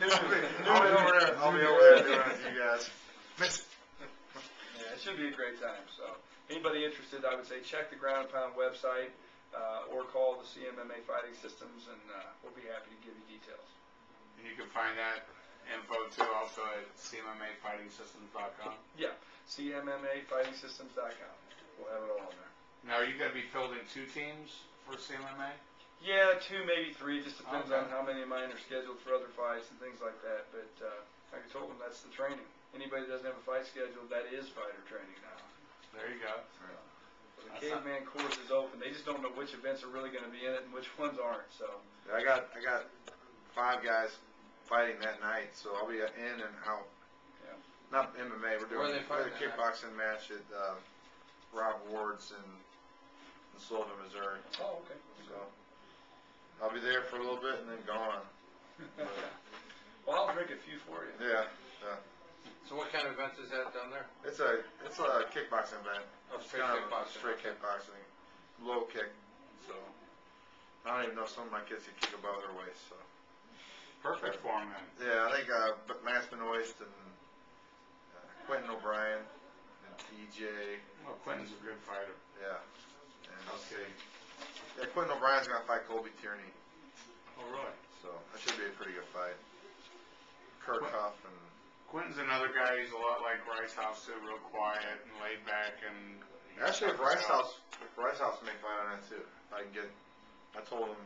I'll be over there. I'll be over there doing it with you guys. Yeah, it should be a great time. So anybody interested, I would say check the Ground and Pound website or call the CMMA Fighting Systems, and we'll be happy to give you details. And you can find that info too also at cmmafightingsystems.com. Yeah, cmmafightingsystems.com. We'll have it all on there. Now, are you going to be fielding 2 teams for CMMA? Yeah, 2, maybe 3. Just depends Okay. on how many of mine are scheduled for other fights and things like that. But like I told them, that's the training. Anybody that doesn't have a fight scheduled, that is fighter training now. There you go. So the caveman course is open. They just don't know which events are really going to be in it and which ones aren't. So I got 5 guys fighting that night, so I'll be in and out. Yeah. Not MMA. We're doing a fighting kickboxing match at Rob Ward's in Sullivan, Missouri. Oh, okay. So I'll be there for a little bit and then gone. Well, I'll drink a few for you. Yeah. So what kind of event is that down there? It's a kickboxing event. Oh, It's straight kind of kickboxing. Straight kickboxing. Low kick. So I don't even know if some of my kids can kick above their waist. So Perfect for him then. yeah, I think Lance Benoist and Quentin O'Brien and TJ. Well, Quentin's a good fighter. Yeah. And let's see. Yeah, Quentin O'Brien's gonna fight Colby Tierney. Oh, really? So that should be a pretty good fight. Kurt Huff and Quentin's another guy. He's a lot like Bryce House too, real quiet and laid back. And actually, if Rice House may fight on that too. If I can get, I told him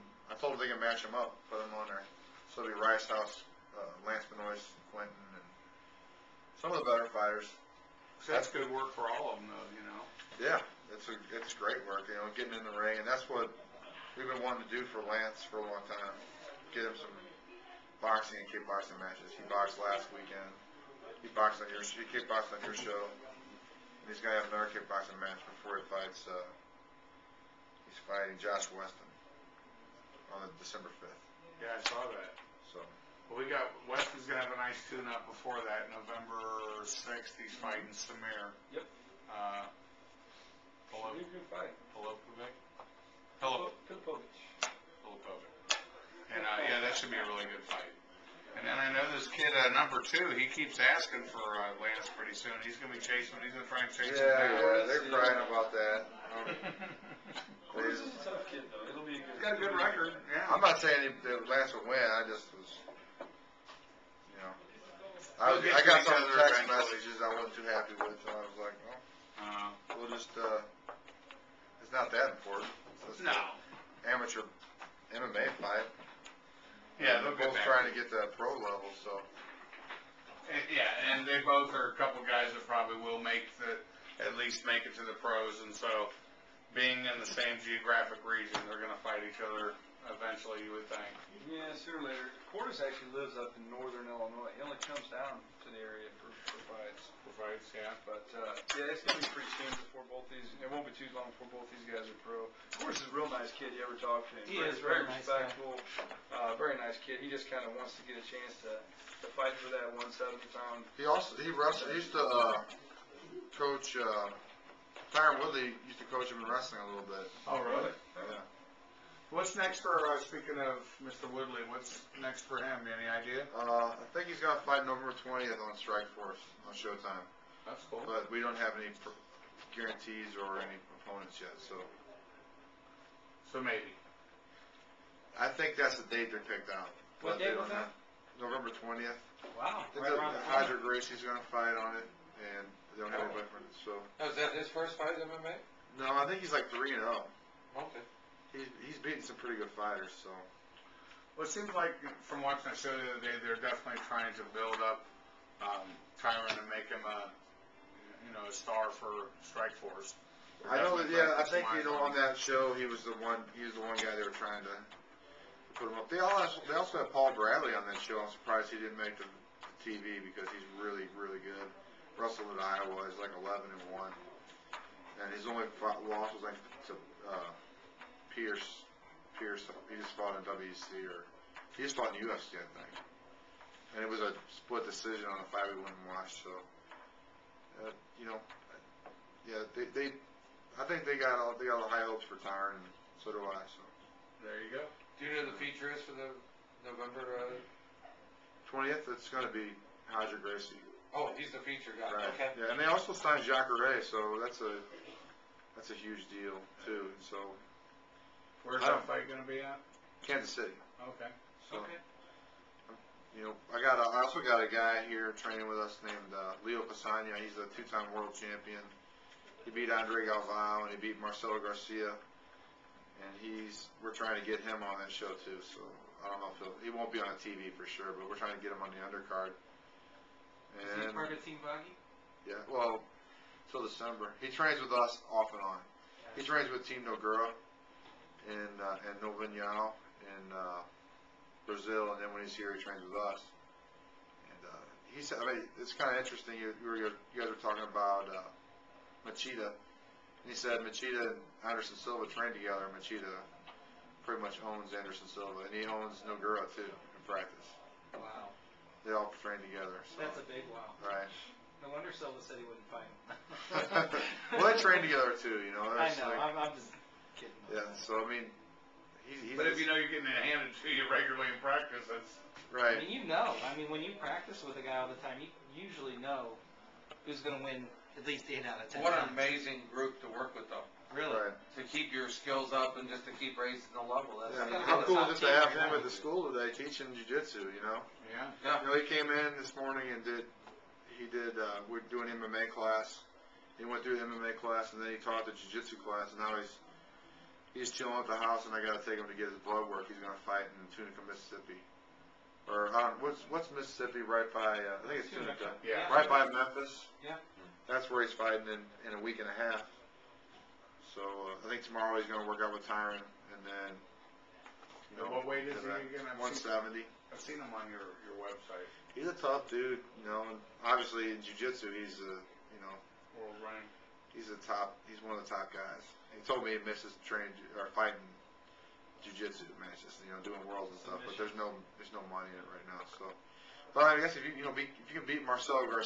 they can match him up, put him on there. So it'll be Rice House, Lance Benoist, Quentin, and some of the better fighters. So that's good work for all of them, though. You know. Yeah, it's great work. You know, getting in the ring, and that's what we've been wanting to do for Lance for a long time. Get him some boxing and kickboxing matches. He boxed last weekend. He kickboxed on your show. And he's gonna have another kickboxing match before he fights. He's fighting Josh Weston on December 5th. Yeah, I saw that. So. Well, Weston's gonna have a nice tune-up before that. November 6th, he's fighting Samir. Yep. Should be a good fight. Filipovic. And yeah, that should be a really good fight. And then I know this kid, number 2, he keeps asking for Lance pretty soon. He's gonna be chasing. He's gonna try and chase him down. Yeah, they're crying about that. He's just a tough kid, though. It'll be a good. He's got a good record. Yeah. I'm not saying that Lance would win. I just was, you know, I got some text messages I wasn't too happy with, so I was like, well, we'll just, it's not that important. It's just an amateur MMA fight. Yeah, they're both trying to get to that pro level, so. Yeah, and they both are a couple guys that probably will at least make it to the pros, and so being in the same geographic region, they're going to fight each other eventually, you would think. Yeah, sooner or later. Cordes actually lives up in northern Illinois. He only comes down to the area for fights. Yeah. But yeah, it's gonna be pretty soon before both these. It won't be too long before both these guys are pro. Cordes is a real nice kid. You ever talk to him? He is very nice respectful. Very nice kid. He just kind of wants to get a chance to fight for that 170 pound. He wrestled. He used to coach. Tyron Woodley used to coach him in wrestling a little bit. Oh, really? Yeah. What's next for, speaking of Mr. Woodley, what's next for him? Any idea? I think he's gonna fight November 20th on Strikeforce on Showtime. That's cool. But we don't have any guarantees or any opponents yet, so. So maybe. I think that's the date they picked out. What date was that? November 20th. Wow. Right around the corner. Hydra Gracie's gonna fight on it, and they don't have anybody for it, so. Oh, is that his first fight in MMA? No, I think he's like 3-0. Okay. He's beaten some pretty good fighters, so. Well, it seems like from watching the show the other day, they're definitely trying to build up Tyron and make him a star for Strikeforce. I know. Yeah, I think on that show he was the one guy they were trying to put him up. They also have Paul Bradley on that show. I'm surprised he didn't make the TV because he's really good. Wrestled in Iowa. He's like 11-1, and his only loss was like to Pierce. He just fought in WEC or he just fought in UFC, I think. And it was a split decision on a fight we wouldn't watch. So, yeah, they I think they got all high hopes for Tyron, and so do I. So there you go. Do you know the feature is for the November 20th, it's going to be Roger Gracie. Oh, he's the feature guy. Right. Okay. Yeah, and they also signed Jacare, so that's a huge deal too. So Where's I that fight gonna be at? Kansas City. Okay. So, Okay. you know, I also got a guy here training with us named Leo Pasania. He's a 2-time world champion. He beat Andre Galvao and he beat Marcelo Garcia. And we're trying to get him on that show too. So I don't know if he won't be on the TV for sure, but we're trying to get him on the undercard. Is he And part of Team Boggy? yeah, well, till December. He trains with us off and on. He trains with Team Nogura and Novinhão in Brazil, and then when he's here, he trains with us. And he said, I mean, it's kind of interesting. You guys were talking about Machida, and he said Machida and Anderson Silva trained together. Machida pretty much owns Anderson Silva, and he owns Nogura too in practice. Wow. They all train together. So. That's a big wow. Right. No wonder Silva said he wouldn't fight him. Well, they train together too, you know. I It's know. like- I'm just kidding. yeah. So I mean, he's But if you know you're getting it handed to you regularly in practice, that's I right. mean, you know. I mean, when you practice with a guy all the time, you usually know who's going to win at least 8 out of 10 What an times. amazing group to work with, though. Really. Right. To keep your skills up and just to keep raising the level. That's Yeah, I mean, gotta how be the cool top is it to team have right him now. at the school today teaching jiu-jitsu, you know? yeah. Yeah. You know, he came in this morning and we're doing MMA class. He went through the MMA class and then he taught the jiu-jitsu class, and now he's chilling at the house, and I gotta take him to get his blood work. He's gonna fight in Tunica, Mississippi. Or, what's Mississippi right by, I think it's Tunica. Yeah. Right by Memphis. Yeah. That's where he's fighting in a week and a half. So, I think tomorrow he's gonna work out with Tyron, and then, you know. What weight is to he that again? 170. I've seen him on your website. He's a tough dude, you know, and obviously in jiu-jitsu he's World rank. he's one of the top guys. He told me he misses fighting jiu-jitsu matches, you know, doing worlds and stuff, but there's no money in it right now, so. But I guess if you can beat Marcelo Garcia